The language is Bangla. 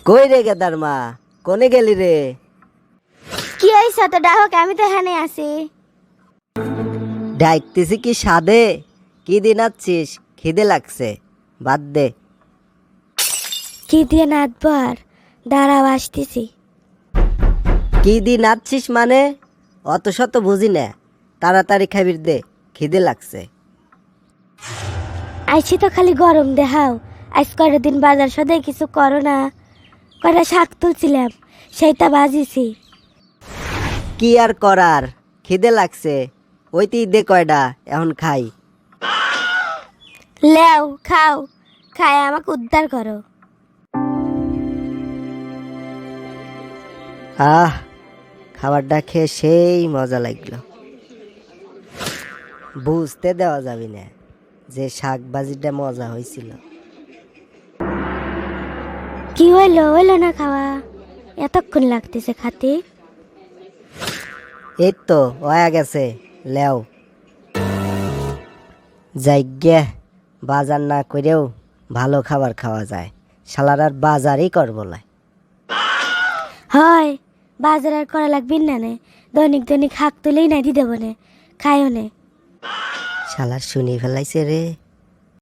কই রে গেদার মা, কোনে গেলি রে? কি হয়েছে তো ডাহক? আমি তো এখানে আছি। ডাইতেছি কি সাদে? কি দিন আছিস? খিদে লাগছে, বাদ দে। কি দিয়ে নাচবো আর? দাঁড়াও আসতেছি। কি দিন আছিস মানে? অত শত বুঝি না, তাড়াতাড়ি খাবির দে, খিদে লাগছে। আইছি তো খালি গরম দেখাও। আজ কয়টা দিন বাজার সদাই কিছু করো না। কয়টা শাক তুলছিলাম, সেইটা বাজিছি। কি আর করার, খিদে লাগছে, ওইতেই দে কয়ডা, এখন খাই। লেও খাও, খায় আমাকে উদ্ধার করো। আহ, খাবারটা খেয়ে সেই মজা লাগলো। বুঝতে দেওয়া যাবে না যে শাক ভাজিটা মজা হয়েছিল। কি হইলো? হইলো না খাওয়া? এতক্ষণ লাগতেছে খাতে। এই তো হয়ে গেছে, লেও। যাইগে, বাজার না করেও ভালো খাবার খাওয়া যায়। শালার আর বাজারই করবো না। হয়, বাজার আর করা লাগবে না নে। দৈনিক দৈনিক শাক তুলেই নাই দিতে বনে, খায়ও নে। শালার শুনি ফেলাইছে রে।